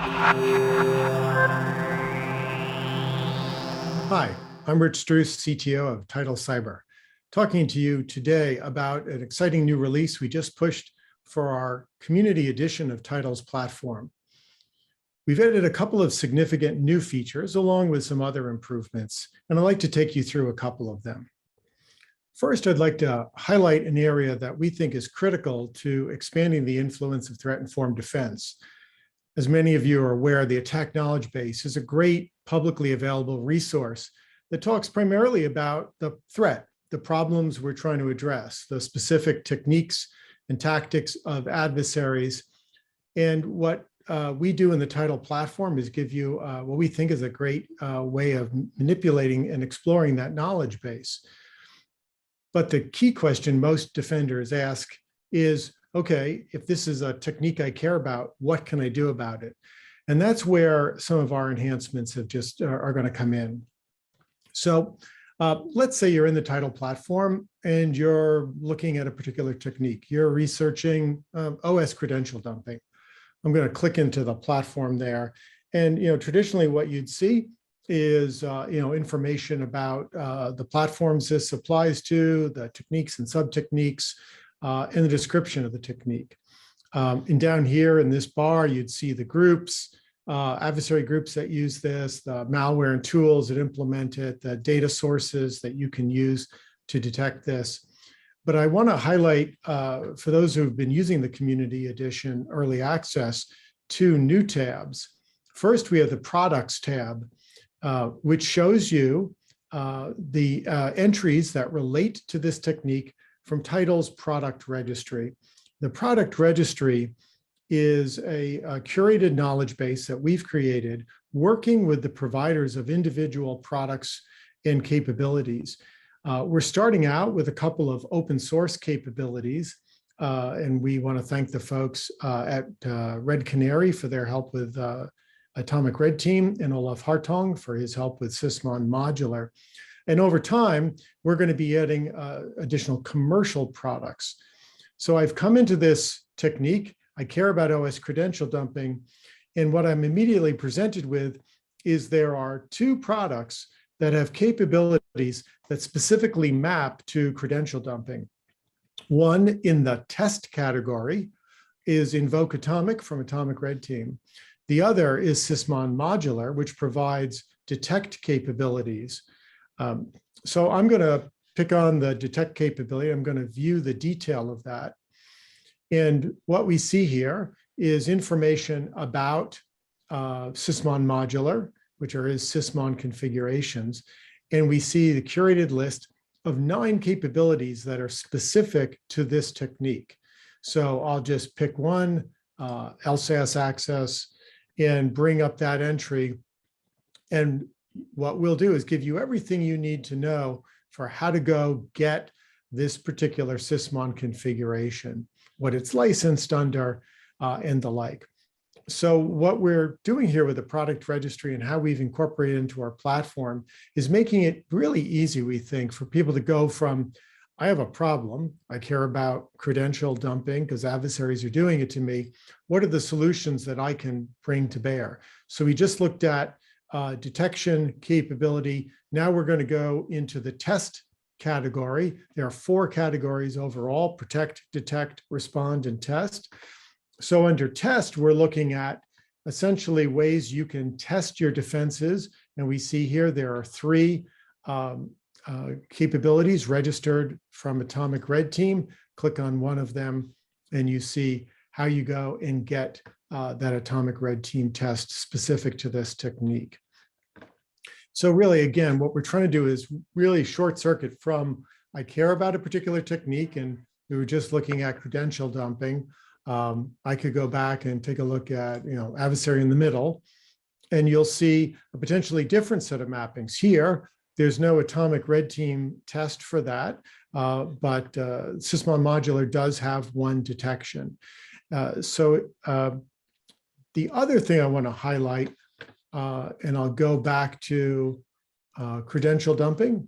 Hi, I'm Rich Struess, CTO of Tidal Cyber, talking to you today about an exciting new release we just pushed for our community edition of Tidal's platform. We've added a couple of significant new features along with some other improvements, and I'd like to take you through a couple of them. First, I'd like to highlight an area that we think is critical to expanding the influence of threat-informed defense. As many of you are aware, the attack knowledge base is a great publicly available resource that talks primarily about the threat, the problems we're trying to address, the specific techniques and tactics of adversaries. And what we do in the Tidal platform is give you what we think is a great way of manipulating and exploring that knowledge base. But the key question most defenders ask is, okay, if this is a technique I care about, what can I do about it? And that's where some of our enhancements have just are going to come in. So let's say you're in the Tidal platform and you're looking at a particular technique. You're researching OS credential dumping. I'm going to click into the platform there. And traditionally what you'd see is information about the platforms this applies to, the techniques and sub-techniques, and the description of the technique. And down here in this bar, you'd see the groups, adversary groups that use this, the malware and tools that implement it, the data sources that you can use to detect this. But I want to highlight, for those who've been using the Community Edition Early Access, two new tabs. First, we have the Products tab, which shows you the entries that relate to this technique from Tidal's product registry. The product registry is a curated knowledge base that we've created working with the providers of individual products and capabilities. We're starting out with a couple of open source capabilities, and we want to thank the folks at Red Canary for their help with Atomic Red Team and Olaf Hartong for his help with Sysmon Modular. And over time, we're going to be adding additional commercial products. So I've come into this technique. I care about OS credential dumping. And what I'm immediately presented with is there are two products that have capabilities that specifically map to credential dumping. One in the test category is Invoke Atomic from Atomic Red Team. The other is Sysmon Modular, which provides detect capabilities. So I'm going to pick on the detect capability. I'm going to view the detail of that. And what we see here is information about Sysmon Modular, which are his Sysmon configurations. And we see the curated list of 9 capabilities that are specific to this technique. So I'll just pick one, LSAS access, and bring up that entry. And what we'll do is give you everything you need to know for how to go get this particular Sysmon configuration, what it's licensed under, and the like. So what we're doing here with the product registry and how we've incorporated into our platform is making it really easy, we think, for people to go from, I have a problem, I care about credential dumping because adversaries are doing it to me. What are the solutions that I can bring to bear? So we just looked at detection capability. Now we're going to go into the test category. There are 4 categories overall: protect, detect, respond, and test. So under test, we're looking at essentially ways you can test your defenses. And we see here there are 3 capabilities registered from Atomic Red Team. Click on one of them and you see how you go and get that Atomic Red Team test specific to this technique. So really, again, what we're trying to do is really short circuit from I care about a particular technique and we were just looking at credential dumping. I could go back and take a look at adversary in the middle, and you'll see a potentially different set of mappings. Here, there's no Atomic Red Team test for that, but Sysmon Modular does have one detection. So the other thing I want to highlight, and I'll go back to credential dumping,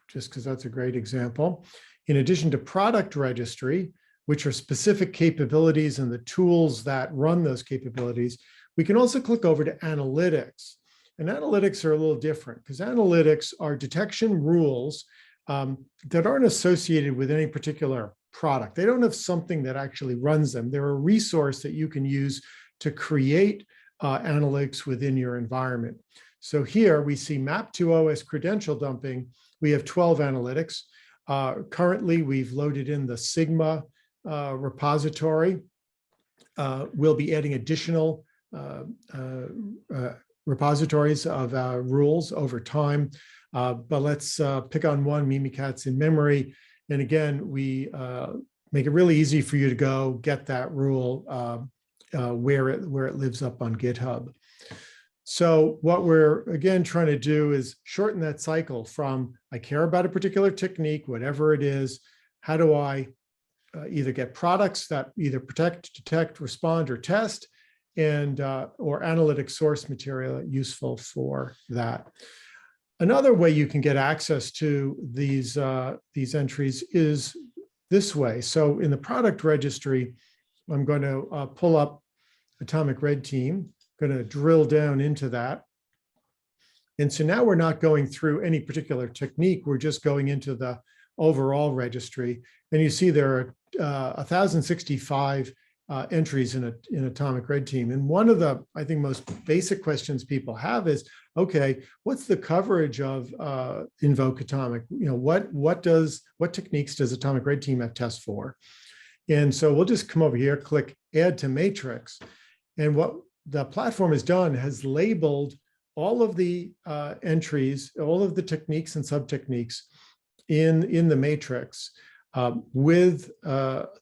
just because that's a great example. In addition to product registry, which are specific capabilities and the tools that run those capabilities, We can also click over to analytics. And analytics are a little different because analytics are detection rules that aren't associated with any particular product. They don't have something that actually runs them. They're a resource that you can use to create analytics within your environment. So here we see map to OS credential dumping. We have 12 analytics. Currently, we've loaded in the Sigma repository. We'll be adding additional repositories of rules over time. But let's pick on one, Mimikatz in memory. And again, we make it really easy for you to go get that rule where it lives up on GitHub. So what we're, again, trying to do is shorten that cycle from I care about a particular technique, whatever it is, how do I either get products that either protect, detect, respond, or test, and or analytic source material useful for that. Another way you can get access to these entries is this way. So in the product registry, I'm going to pull up Atomic Red Team, going to drill down into that. And so now we're not going through any particular technique, we're just going into the overall registry. And you see there are 1,065 entries in Atomic Red Team. And one of the, I think, most basic questions people have is, okay, what's the coverage of Invoke Atomic? You know, what techniques does Atomic Red Team have tests for? And so we'll just come over here, click Add to Matrix. And what the platform has done has labeled all of the entries, all of the techniques and sub-techniques in the matrix with in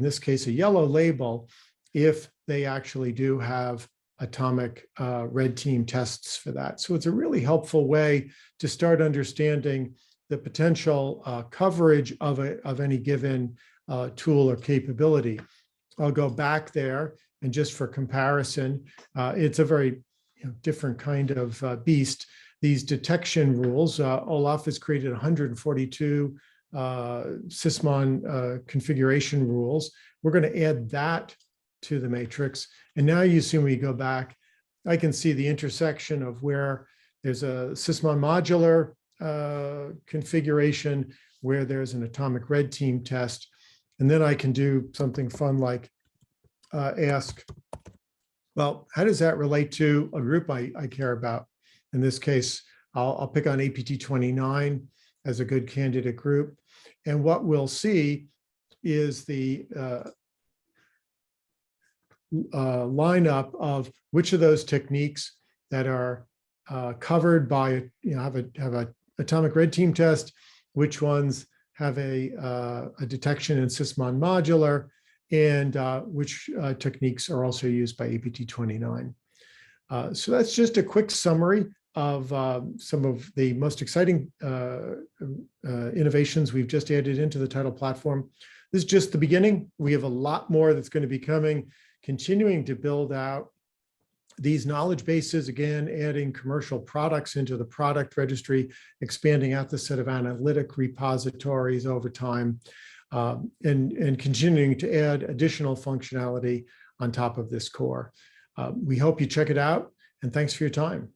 this case, a yellow label, if they actually do have Atomic Red Team tests for that. So it's a really helpful way to start understanding the potential coverage of any given tool or capability. I'll go back there, and just for comparison, it's a very different kind of beast. These detection rules, Olaf has created 142 Sysmon configuration rules. We're going to add that to the matrix. And now you see when we go back, I can see the intersection of where there's a Sysmon modular configuration, where there's an Atomic Red Team test. And then I can do something fun like ask, well, how does that relate to a group I care about? In this case, I'll pick on APT 29 as a good candidate group. And what we'll see is the lineup of which of those techniques that are covered by, have a Atomic Red Team test, which ones have a detection in Sysmon modular, and which techniques are also used by APT 29. So that's just a quick summary of some of the most exciting innovations we've just added into the Tidal platform. This is just the beginning. We have a lot more that's going to be coming, continuing to build out these knowledge bases, again, adding commercial products into the product registry, expanding out the set of analytic repositories over time, and continuing to add additional functionality on top of this core. We hope you check it out, and thanks for your time.